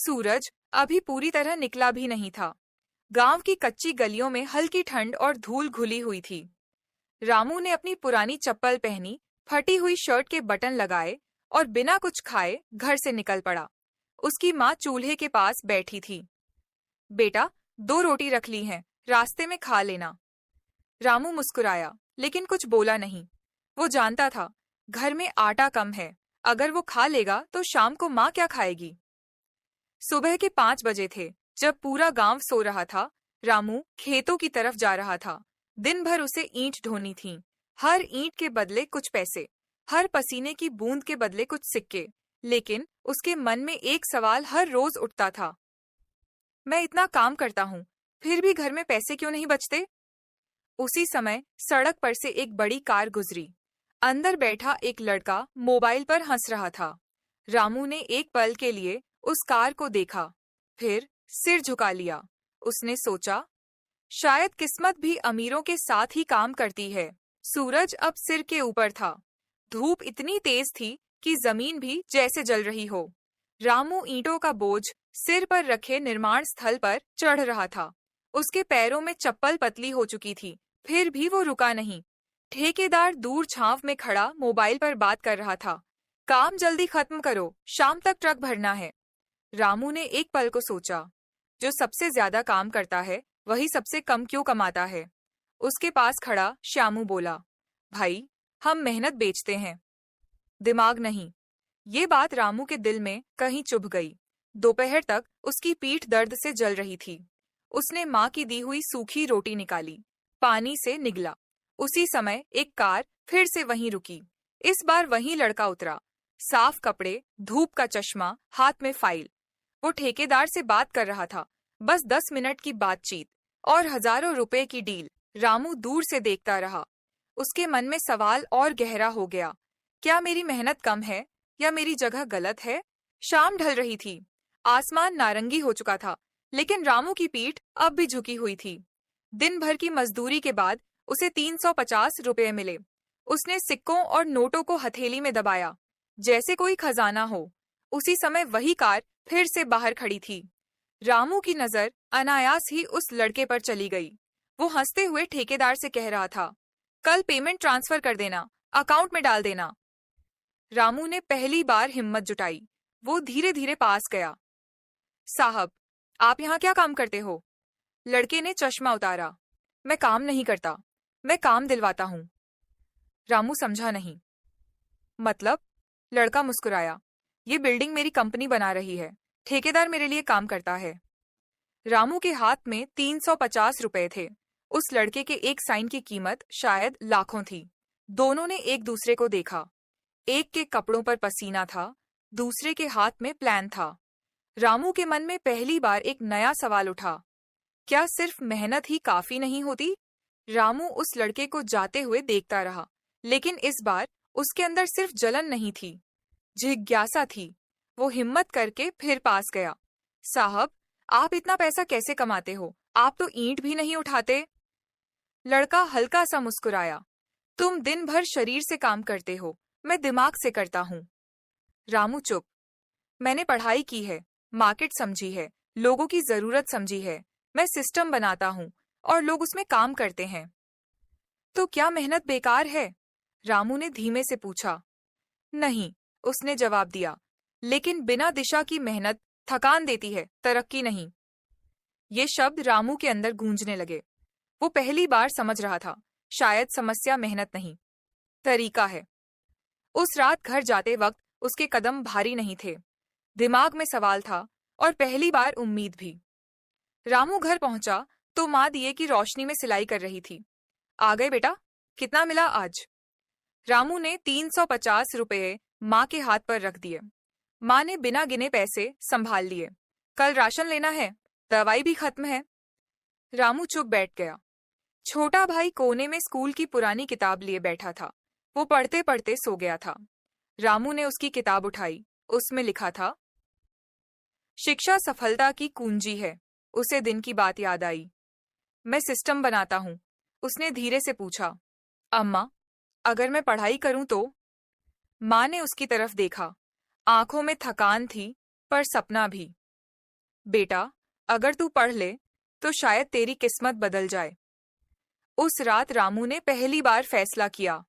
सूरज अभी पूरी तरह निकला भी नहीं था। गांव की कच्ची गलियों में हल्की ठंड और धूल घुली हुई थी। रामू ने अपनी पुरानी चप्पल पहनी, फटी हुई शर्ट के बटन लगाए और बिना कुछ खाए घर से निकल पड़ा। उसकी माँ चूल्हे के पास बैठी थी। बेटा, 2 रोटी रख ली हैं, रास्ते में खा लेना। रामू मुस्कुराया, लेकिन कुछ बोला नहीं। वो जानता था घर में आटा कम है, अगर वो खा लेगा तो शाम को माँ क्या खाएगी। सुबह के 5 बजे थे, जब पूरा गांव सो रहा था। रामू खेतों की तरफ जा रहा था। दिन भर उसे ईंट ढोनी थी। हर ईंट के बदले कुछ पैसे, हर पसीने की बूंद के बदले कुछ सिक्के। लेकिन उसके मन में एक सवाल हर रोज उठता था, मैं इतना काम करता हूँ, फिर भी घर में पैसे क्यों नहीं बचते। उसी समय सड़क पर से एक बड़ी कार गुजरी। अंदर बैठा एक लड़का मोबाइल पर हंस रहा था। रामू ने एक पल के लिए उस कार को देखा, फिर सिर झुका लिया। उसने सोचा, शायद किस्मत भी अमीरों के साथ ही काम करती है। सूरज अब सिर के ऊपर था। धूप इतनी तेज थी कि जमीन भी जैसे जल रही हो। रामू ईंटों का बोझ सिर पर रखे निर्माण स्थल पर चढ़ रहा था। उसके पैरों में चप्पल पतली हो चुकी थी, फिर भी वो रुका नहीं। ठेकेदार दूर छांव में खड़ा मोबाइल पर बात कर रहा था। काम जल्दी खत्म करो, शाम तक ट्रक भरना है। रामू ने एक पल को सोचा, जो सबसे ज्यादा काम करता है वही सबसे कम क्यों कमाता है। उसके पास खड़ा श्यामू बोला, भाई, हम मेहनत बेचते हैं, दिमाग नहीं। ये बात रामू के दिल में कहीं चुभ गई। दोपहर तक उसकी पीठ दर्द से जल रही थी। उसने माँ की दी हुई सूखी रोटी निकाली, पानी से निगला। उसी समय एक कार फिर से वहीं रुकी। इस बार वहीं लड़का उतरा, साफ कपड़े, धूप का चश्मा, हाथ में फाइल। वो ठेकेदार से बात कर रहा था, बस 10 मिनट की बातचीत और हजारों रुपए की डील। रामू दूर से देखता रहा। उसके मन में सवाल और गहरा हो गया, क्या मेरी मेहनत कम है या मेरी जगह गलत है। शाम ढल रही थी, आसमान नारंगी हो चुका था, लेकिन रामू की पीठ अब भी झुकी हुई थी। दिन भर की मजदूरी के बाद उसे 350 रुपए मिले। उसने सिक्कों और नोटों को हथेली में दबाया, जैसे कोई खजाना हो। उसी समय वही कार फिर से बाहर खड़ी थी। रामू की नजर अनायास ही उस लड़के पर चली गई। वो हंसते हुए ठेकेदार से कह रहा था, कल पेमेंट ट्रांसफर कर देना, अकाउंट में डाल देना। रामू ने पहली बार हिम्मत जुटाई। वो धीरे धीरे पास गया। साहब, आप यहाँ क्या काम करते हो। लड़के ने चश्मा उतारा। मैं काम नहीं करता, मैं काम दिलवाता हूँ। रामू समझा नहीं। मतलब। लड़का मुस्कुराया, ये बिल्डिंग मेरी कंपनी बना रही है, ठेकेदार मेरे लिए काम करता है। रामू के हाथ में 350 रुपए थे। उस लड़के के एक साइन की कीमत शायद लाखों थी। दोनों ने एक दूसरे को देखा। एक के कपड़ों पर पसीना था, दूसरे के हाथ में प्लान था। रामू के मन में पहली बार एक नया सवाल उठा, क्या सिर्फ मेहनत ही काफी नहीं होती। रामू उस लड़के को जाते हुए देखता रहा, लेकिन इस बार उसके अंदर सिर्फ जलन नहीं थी, जिज्ञासा थी। वो हिम्मत करके फिर पास गया। साहब, आप इतना पैसा कैसे कमाते हो, आप तो ईंट भी नहीं उठाते। लड़का हल्का सा मुस्कुराया, तुम दिन भर शरीर से काम करते हो, मैं दिमाग से करता हूँ। रामू चुप। मैंने पढ़ाई की है, मार्केट समझी है, लोगों की जरूरत समझी है। मैं सिस्टम बनाता हूँ और लोग उसमें काम करते हैं। तो क्या मेहनत बेकार है। रामू ने धीमे से पूछा। नहीं, उसने जवाब दिया, लेकिन बिना दिशा की मेहनत थकान देती है, तरक्की नहीं। ये शब्द रामू के अंदर गूंजने लगे। वो पहली बार समझ रहा था, शायद समस्या मेहनत नहीं, तरीका है। उस रात घर जाते वक्त उसके कदम भारी नहीं थे। दिमाग में सवाल था और पहली बार उम्मीद भी। रामू घर पहुंचा तो माँ दिए की रोशनी में सिलाई कर रही थी। आ गए बेटा, कितना मिला आज। रामू ने 350 रुपए माँ के हाथ पर रख दिए। माँ ने बिना गिने पैसे संभाल लिए। कल राशन लेना है, दवाई भी खत्म है। रामू चुप बैठ गया। छोटा भाई कोने में स्कूल की पुरानी किताब लिए बैठा था। वो पढ़ते पढ़ते सो गया था। रामू ने उसकी किताब उठाई। उसमें लिखा था, शिक्षा सफलता की कुंजी है। उसे दिन की बात याद आई। मैं सिस्टम बनाता हूँ। उसने धीरे से पूछा, अम्मा, अगर मैं पढ़ाई करूं तो। माँ ने उसकी तरफ देखा। आंखों में थकान थी, पर सपना भी। बेटा, अगर तू पढ़ ले तो शायद तेरी किस्मत बदल जाए। उस रात रामू ने पहली बार फैसला किया।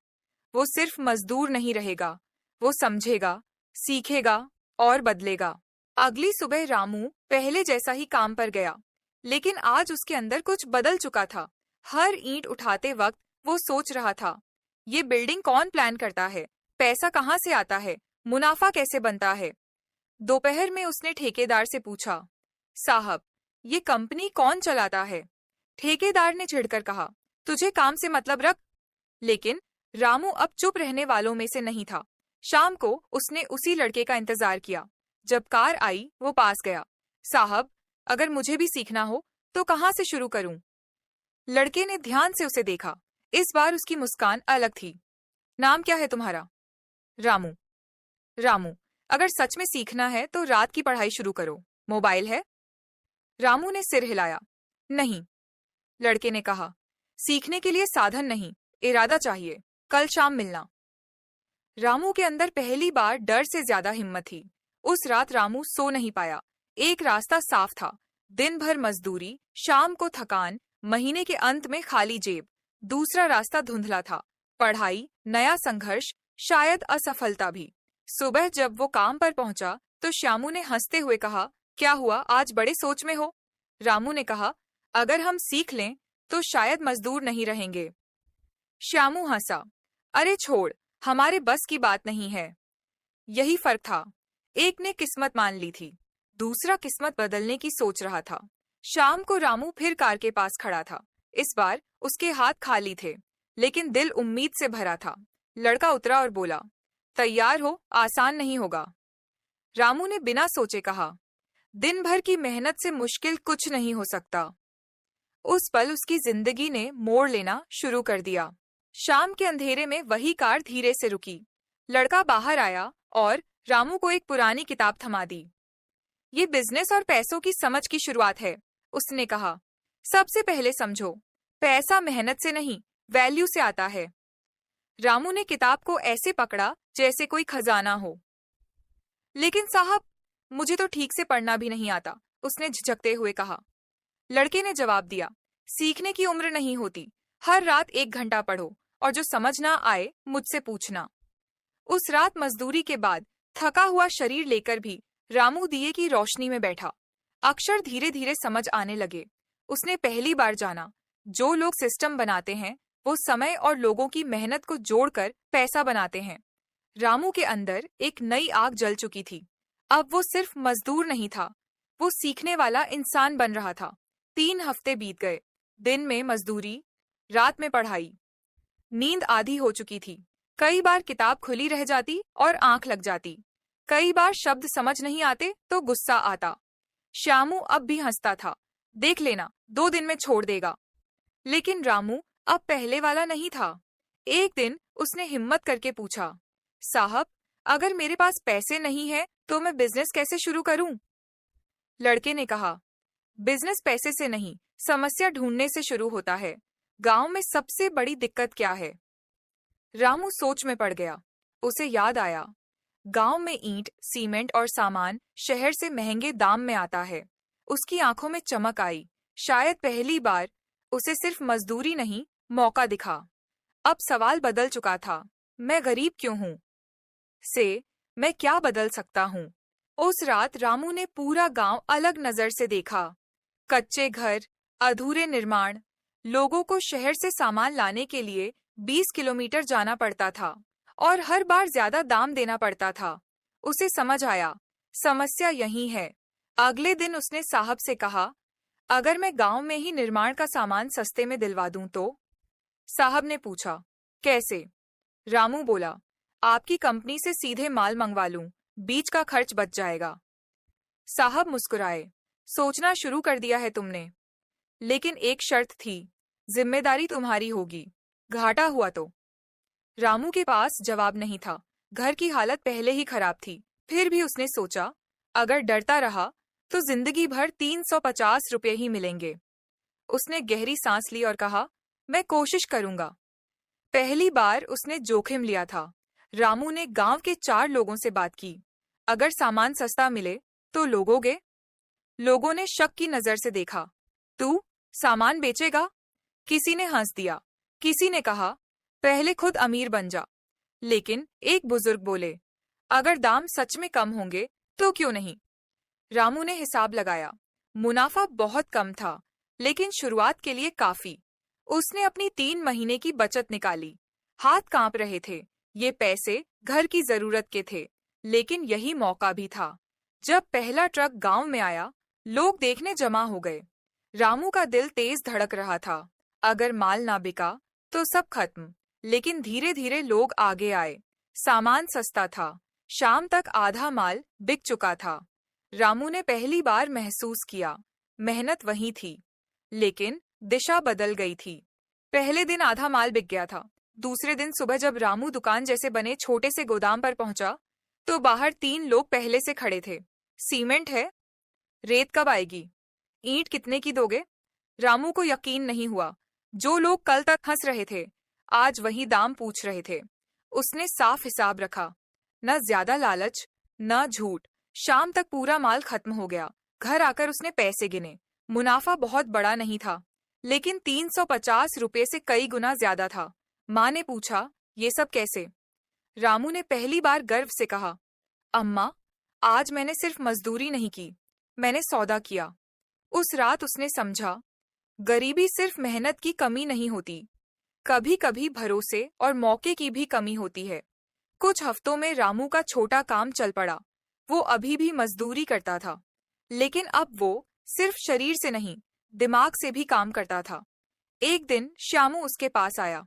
वो सिर्फ मजदूर नहीं रहेगा, वो समझेगा, सीखेगा और बदलेगा। अगली सुबह रामू पहले जैसा ही काम पर गया, लेकिन आज उसके अंदर कुछ बदल चुका था। हर ईंट उठाते वक्त वो सोच रहा था, ये बिल्डिंग कौन प्लान करता है, पैसा कहाँ से आता है, मुनाफा कैसे बनता है। दोपहर में उसने ठेकेदार से पूछा, साहब, ये कंपनी कौन चलाता है? ठेकेदार ने चिढ़कर कहा, तुझे काम से मतलब रख। लेकिन रामू अब चुप रहने वालों में से नहीं था। शाम को उसने उसी लड़के का इंतजार किया। जब कार आई वो पास गया। साहब, अगर मुझे भी सीखना हो तो कहाँ से शुरू करूं? लड़के ने ध्यान से उसे देखा। इस बार उसकी मुस्कान अलग थी। नाम क्या है तुम्हारा? रामू। रामू, अगर सच में सीखना है तो रात की पढ़ाई शुरू करो। मोबाइल है? रामू ने सिर हिलाया। नहीं। लड़के ने कहा, सीखने के लिए साधन नहीं, इरादा चाहिए। कल शाम मिलना। रामू के अंदर पहली बार डर से ज्यादा हिम्मत थी। उस रात रामू सो नहीं पाया। एक रास्ता साफ था, दिन भर मजदूरी, शाम को थकान, महीने के अंत में खाली जेब। दूसरा रास्ता धुंधला था, पढ़ाई, नया संघर्ष, शायद असफलता भी। सुबह जब वो काम पर पहुंचा तो श्यामू ने हंसते हुए कहा, क्या हुआ, आज बड़े सोच में हो? रामू ने कहा, अगर हम सीख लें तो शायद मजदूर नहीं रहेंगे। श्यामू हंसा, अरे छोड़, हमारे बस की बात नहीं है। यही फर्क था, एक ने किस्मत मान ली थी, दूसरा किस्मत बदलने की सोच रहा था। शाम को रामू फिर कार के पास खड़ा था। इस बार उसके हाथ खाली थे, लेकिन दिल उम्मीद से भरा था। लड़का उतरा और बोला, तैयार हो, आसान नहीं होगा। रामू ने बिना सोचे कहा, दिन भर की मेहनत से मुश्किल कुछ नहीं हो सकता। उस पल उसकी जिंदगी ने मोड़ लेना शुरू कर दिया। शाम के अंधेरे में वही कार धीरे से रुकी। लड़का बाहर आया और रामू को एक पुरानी किताब थमा दी। ये बिजनेस और पैसों की समझ की शुरुआत है, उसने कहा। सबसे पहले समझो, पैसा मेहनत से नहीं, वैल्यू से आता है। रामू ने किताब को ऐसे पकड़ा जैसे कोई खजाना हो। लेकिन साहब, मुझे तो ठीक से पढ़ना भी नहीं आता, उसने झिझकते हुए कहा। लड़के ने जवाब दिया, सीखने की उम्र नहीं होती, हर रात 1 घंटा पढ़ो और जो समझ ना आए मुझसे पूछना। उस रात मजदूरी के बाद थका हुआ शरीर लेकर भी रामू दिए की रोशनी में बैठा। अक्षर धीरे धीरे समझ आने लगे। उसने पहली बार जाना, जो लोग सिस्टम बनाते हैं वो समय और लोगों की मेहनत को जोड़कर पैसा बनाते हैं। रामू के अंदर एक नई आग जल चुकी थी। अब वो सिर्फ मजदूर नहीं था, वो सीखने वाला इंसान बन रहा था। 3 हफ्ते बीत गए, दिन में मजदूरी, रात में पढ़ाई। नींद आधी हो चुकी थी। कई बार किताब खुली रह जाती और आंख लग जाती। कई बार शब्द समझ नहीं आते तो गुस्सा आता। श्यामू अब भी हंसता था, देख लेना, 2 दिन में छोड़ देगा। लेकिन रामू अब पहले वाला नहीं था। एक दिन उसने हिम्मत करके पूछा, साहब, अगर मेरे पास पैसे नहीं है तो मैं बिजनेस कैसे शुरू करूं? लड़के ने कहा, बिजनेस पैसे से नहीं, समस्या ढूंढने से शुरू होता है। गांव में सबसे बड़ी दिक्कत क्या है? रामू सोच में पड़ गया। उसे याद आया, गांव में ईंट, सीमेंट और सामान शहर से महंगे दाम में आता है। उसकी आंखों में चमक आई। शायद पहली बार उसे सिर्फ मजदूरी नहीं, मौका दिखा। अब सवाल बदल चुका था, मैं गरीब क्यों हूं से मैं क्या बदल सकता हूं। उस रात रामू ने पूरा गांव अलग नजर से देखा। कच्चे घर, अधूरे निर्माण, लोगों को शहर से सामान लाने के लिए 20 किलोमीटर जाना पड़ता था और हर बार ज्यादा दाम देना पड़ता था। उसे समझ आया, समस्या यही है। अगले दिन उसने साहब से कहा, अगर मैं गांव में ही निर्माण का सामान सस्ते में दिलवा दूं तो? साहब ने पूछा, कैसे? रामू बोला, आपकी कंपनी से सीधे माल मंगवा लूं, बीच का खर्च बच जाएगा। साहब मुस्कुराए, सोचना शुरू कर दिया है तुमने, लेकिन एक शर्त थी, जिम्मेदारी तुम्हारी होगी, घाटा हुआ तो? रामू के पास जवाब नहीं था। घर की हालत पहले ही खराब थी। फिर भी उसने सोचा, अगर डरता रहा तो जिंदगी भर 350 रुपये ही मिलेंगे। उसने गहरी सांस ली और कहा, मैं कोशिश करूंगा। पहली बार उसने जोखिम लिया था। रामू ने गांव के 4 लोगों से बात की, अगर सामान सस्ता मिले तो लोगोगे? लोगों ने शक की नजर से देखा। तू सामान बेचेगा? किसी ने हंस दिया। किसी ने कहा, पहले खुद अमीर बन जा। लेकिन एक बुजुर्ग बोले, अगर दाम सच में कम होंगे तो क्यों नहीं। रामू ने हिसाब लगाया। मुनाफा बहुत कम था, लेकिन शुरुआत के लिए काफी। उसने अपनी 3 महीने की बचत निकाली। हाथ कांप रहे थे। ये पैसे घर की जरूरत के थे, लेकिन यही मौका भी था। जब पहला ट्रक गांव में आया, लोग देखने जमा हो गए। रामू का दिल तेज धड़क रहा था। अगर माल ना बिका तो सब खत्म। लेकिन धीरे धीरे लोग आगे आए। सामान सस्ता था। शाम तक आधा माल बिक चुका था। रामू ने पहली बार महसूस किया, मेहनत वही थी, लेकिन दिशा बदल गई थी। पहले दिन आधा माल बिक गया था। दूसरे दिन सुबह जब रामू दुकान जैसे बने छोटे से गोदाम पर पहुंचा, तो बाहर 3 लोग पहले से खड़े थे। सीमेंट है? रेत कब आएगी? ईंट कितने की दोगे? रामू को यकीन नहीं हुआ। जो लोग कल तक हंस रहे थे, आज वही दाम पूछ रहे थे। उसने साफ हिसाब रखा। न ज्यादा लालच, न झूठ। शाम तक पूरा माल खत्म हो गया। घर आकर उसने पैसे गिने। मुनाफा बहुत बड़ा नहीं था, लेकिन 350 रुपये से कई गुना ज्यादा था। माँ ने पूछा, ये सब कैसे? रामू ने पहली बार गर्व से कहा, अम्मा, आज मैंने सिर्फ मजदूरी नहीं की, मैंने सौदा किया। उस रात उसने समझा, गरीबी सिर्फ मेहनत की कमी नहीं होती, कभी कभी भरोसे और मौके की भी कमी होती है। कुछ हफ्तों में रामू का छोटा काम चल पड़ा। वो अभी भी मजदूरी करता था, लेकिन अब वो सिर्फ शरीर से नहीं, दिमाग से भी काम करता था। एक दिन श्यामू उसके पास आया।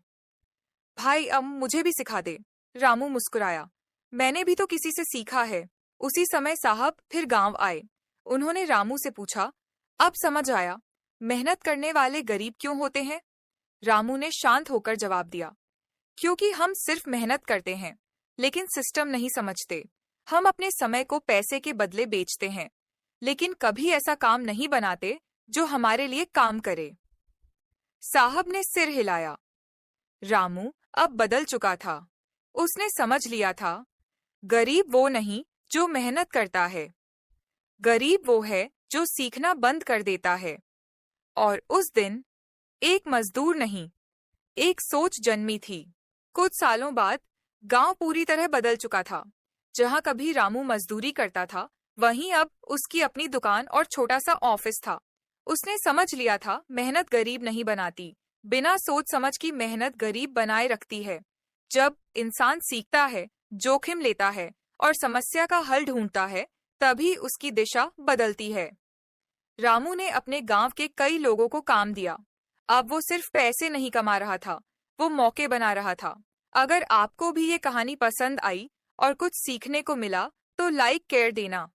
भाई, अब मुझे भी सिखा दे। रामू मुस्कुराया। मैंने भी तो किसी से सीखा है। उसी समय साहब फिर गांव आए। उन्होंने रामू से पूछा, अब समझ आया मेहनत करने वाले गरीब क्यों होते हैं? रामू ने शांत होकर जवाब दिया, क्योंकि हम सिर्फ मेहनत करते हैं, लेकिन सिस्टम नहीं समझते। हम अपने समय को पैसे के बदले बेचते हैं, लेकिन कभी ऐसा काम नहीं बनाते जो हमारे लिए काम करे। साहब ने सिर हिलाया। रामू अब बदल चुका था। उसने समझ लिया था, गरीब वो नहीं जो मेहनत करता है, गरीब वो है जो सीखना बंद कर देता है। और उस दिन एक मजदूर नहीं, एक सोच जन्मी थी। कुछ सालों बाद गांव पूरी तरह बदल चुका था। जहां कभी रामू मजदूरी करता था, वहीं अब उसकी अपनी दुकान और छोटा सा ऑफिस था। उसने समझ लिया था, मेहनत गरीब नहीं बनाती, बिना सोच समझ की मेहनत गरीब बनाए रखती है। जब इंसान सीखता है, जोखिम लेता है और समस्या का हल ढूंढता है, तभी उसकी दिशा बदलती है। रामू ने अपने गांव के कई लोगों को काम दिया। अब वो सिर्फ पैसे नहीं कमा रहा था, वो मौके बना रहा था। अगर आपको भी ये कहानी पसंद आई और कुछ सीखने को मिला, तो लाइक कर देना।